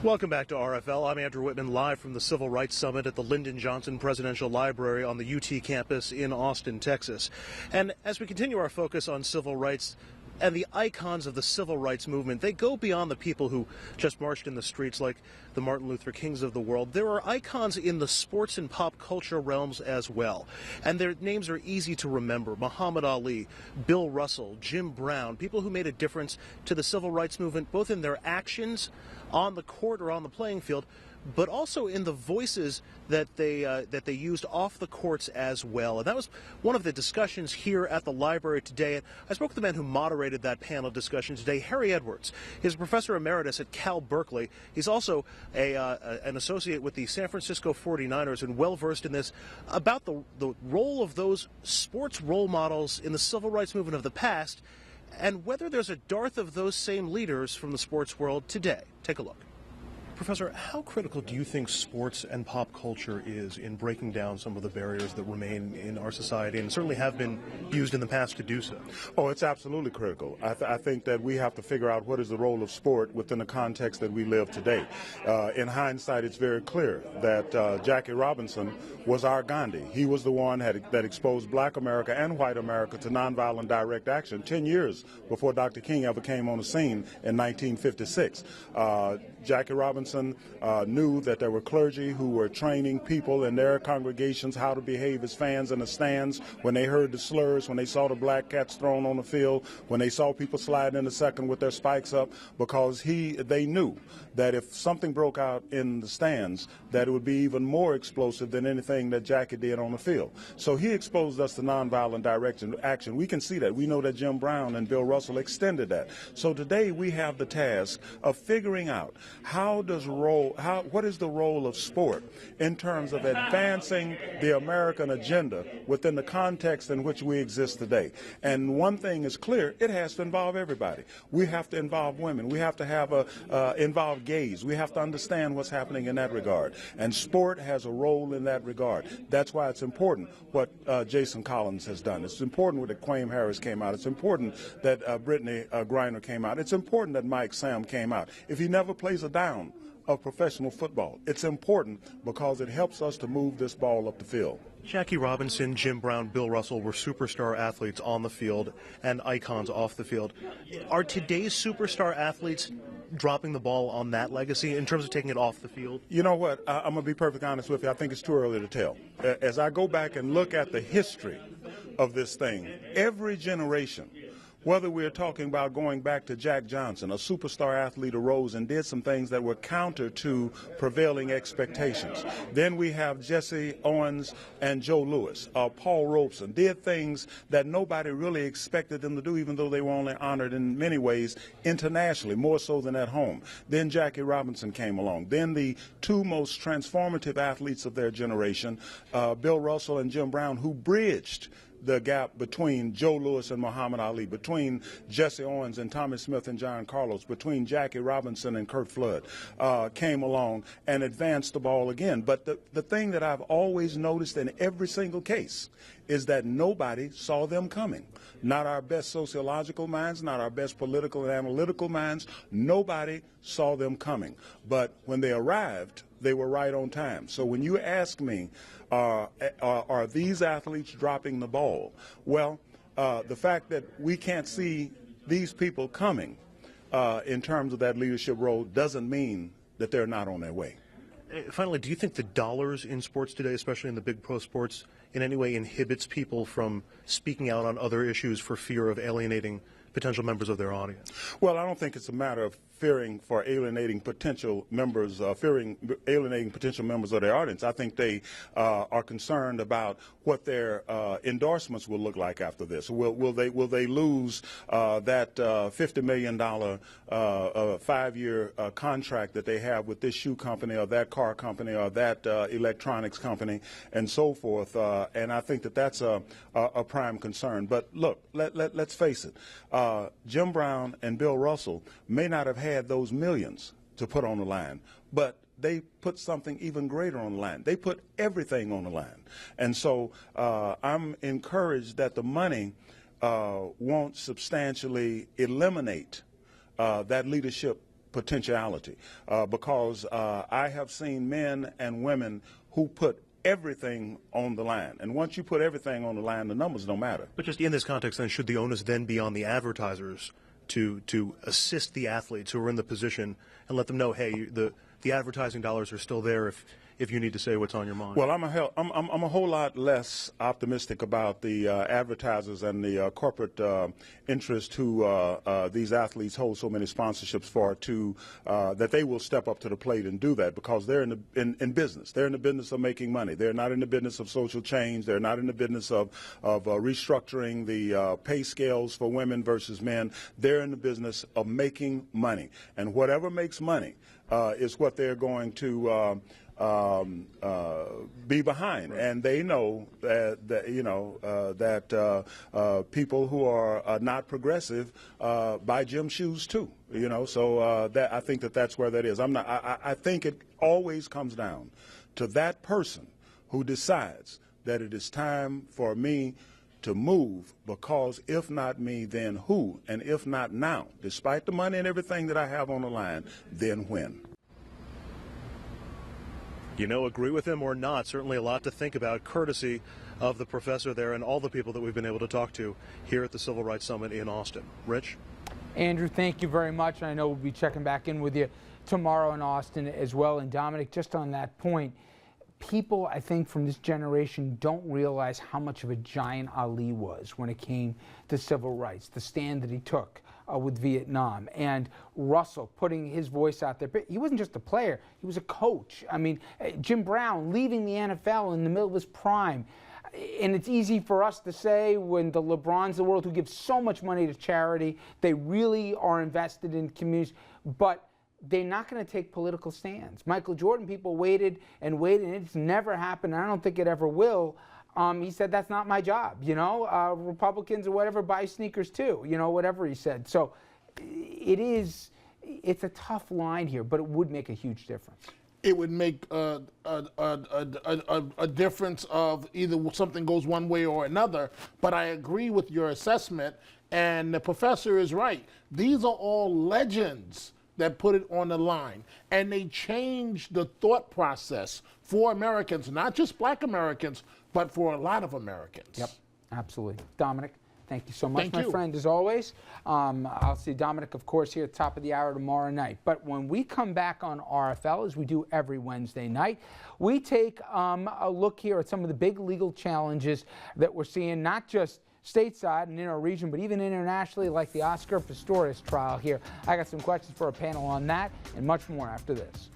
Welcome back to RFL. I'm Andrew Whitman, live from the Civil Rights Summit at the Lyndon Johnson Presidential Library on the UT campus in Austin, Texas. And as we continue our focus on civil rights and the icons of the civil rights movement, they go beyond the people who just marched in the streets like the Martin Luther Kings of the world. There are icons in the sports and pop culture realms as well. And their names are easy to remember. Muhammad Ali, Bill Russell, Jim Brown, people who made a difference to the civil rights movement, both in their actions on the court or on the playing field, but also in the voices that they used off the courts as well. And that was one of the discussions here at the library today. And I spoke with the man who moderated that panel discussion today, Harry Edwards. He's a professor emeritus at Cal Berkeley. He's also an associate with the San Francisco 49ers and well-versed in this, about the role of those sports role models in the civil rights movement of the past, and whether there's a dearth of those same leaders from the sports world today. Take a look. Professor, how critical do you think sports and pop culture is in breaking down some of the barriers that remain in our society and certainly have been used in the past to do so? Oh, it's absolutely critical. I think that we have to figure out what is the role of sport within the context that we live today. In hindsight, it's very clear that Jackie Robinson was our Gandhi. He was the one that exposed black America and white America to nonviolent direct action 10 years before Dr. King ever came on the scene in 1956. Jackie Robinson knew that there were clergy who were training people in their congregations how to behave as fans in the stands when they heard the slurs, when they saw the black cats thrown on the field, when they saw people sliding in the second with their spikes up, because they knew that if something broke out in the stands, that it would be even more explosive than anything that Jackie did on the field. So he exposed us to nonviolent direct action. We can see that. We know that Jim Brown and Bill Russell extended that. So today we have the task of figuring out what is the role of sport in terms of advancing the American agenda within the context in which we exist today. And one thing is clear: it has to involve everybody. We have to involve women. We have to involve gays. We have to understand what's happening in that regard. And sport has a role in that regard. That's why it's important what Jason Collins has done. It's important that Quaim Harris came out. It's important that Brittany Griner came out. It's important that Mike Sam came out. If he never plays a down of professional football, it's important because it helps us to move this ball up the field. Jackie Robinson, Jim Brown, Bill Russell were superstar athletes on the field and icons off the field. Are today's superstar athletes dropping the ball on that legacy in terms of taking it off the field? You know what? I'm going to be perfectly honest with you. I think it's too early to tell. As I go back and look at the history of this thing, every generation, whether we're talking about going back to Jack Johnson, a superstar athlete, arose and did some things that were counter to prevailing expectations. Then we have Jesse Owens and Joe Louis. Paul Robeson did things that nobody really expected them to do, even though they were only honored in many ways internationally, more so than at home. Then Jackie Robinson came along. Then the two most transformative athletes of their generation, Bill Russell and Jim Brown, who bridged the gap between Joe Louis and Muhammad Ali, between Jesse Owens and Tommy Smith and John Carlos, between Jackie Robinson and Kurt Flood, came along and advanced the ball again. But the thing that I've always noticed in every single case is that nobody saw them coming. Not our best sociological minds, not our best political and analytical minds. Nobody saw them coming. But when they arrived, they were right on time. So when you ask me, are these athletes dropping the ball? Well, the fact that we can't see these people coming in terms of that leadership role doesn't mean that they're not on their way. Finally, do you think the dollars in sports today, especially in the big pro sports, in any way inhibits people from speaking out on other issues for fear of alienating potential members of their audience? Well, I don't think it's a matter of fearing for alienating potential members, alienating potential members of their audience. I think they are concerned about what their endorsements will look like after this. Will they lose that $50 million 5-year contract that they have with this shoe company or that car company or that electronics company and so forth? And I think that that's a prime concern. But look, let's face it. Jim Brown and Bill Russell may not have had those millions to put on the line, but they put something even greater on the line. They put everything on the line. And so I'm encouraged that the money won't substantially eliminate that leadership potentiality, because I have seen men and women who put everything on the line. And once you put everything on the line, the numbers don't matter. But just in this context, then, should the onus then be on the advertisers to assist the athletes who are in the position and let them know, hey, the advertising dollars are still there if you need to say what's on your mind? Well, I'm a whole lot less optimistic about the advertisers and the corporate interest who these athletes hold so many sponsorships for, that they will step up to the plate and do that, because they're in business. They're in the business of making money. They're not in the business of social change. They're not in the business of restructuring the pay scales for women versus men. They're in the business of making money, and whatever makes money is what they're going to be behind. Right. And they know that people who are not progressive buy gym shoes too. So that I think that's where that is. I think it always comes down to that person who decides that it is time for me to move, because if not me, then who? And if not now, despite the money and everything that I have on the line, then when? Agree with him or not, certainly a lot to think about, courtesy of the professor there and all the people that we've been able to talk to here at the Civil Rights Summit in Austin. Rich? Andrew, thank you very much. I know we'll be checking back in with you tomorrow in Austin as well. And Dominic, just on that point, people, I think, from this generation don't realize how much of a giant Ali was when it came to civil rights, the stand that he took with Vietnam, and Russell putting his voice out there. But he wasn't just a player, he was a coach. I mean, Jim Brown leaving the NFL in the middle of his prime. And it's easy for us to say, when the LeBrons of the world, who give so much money to charity, they really are invested in communities, but they're not going to take political stands. Michael Jordan, people waited and waited, and it's never happened, and I don't think it ever will. He said, that's not my job, Republicans or whatever buy sneakers too, whatever he said. So it's a tough line here, but it would make a huge difference. It would make a difference of either something goes one way or another, but I agree with your assessment, and the professor is right. These are all legends that put it on the line, and they change the thought process for Americans, not just black Americans, but for a lot of Americans. Yep, absolutely. Dominic, thank you so much, Thank my you. friend, as always. I'll see Dominic, of course, here at the top of the hour tomorrow night. But when we come back on RFL, as we do every Wednesday night, we take a look here at some of the big legal challenges that we're seeing, not just stateside and in our region, but even internationally, like the Oscar Pistorius trial here. I got some questions for a panel on that and much more after this.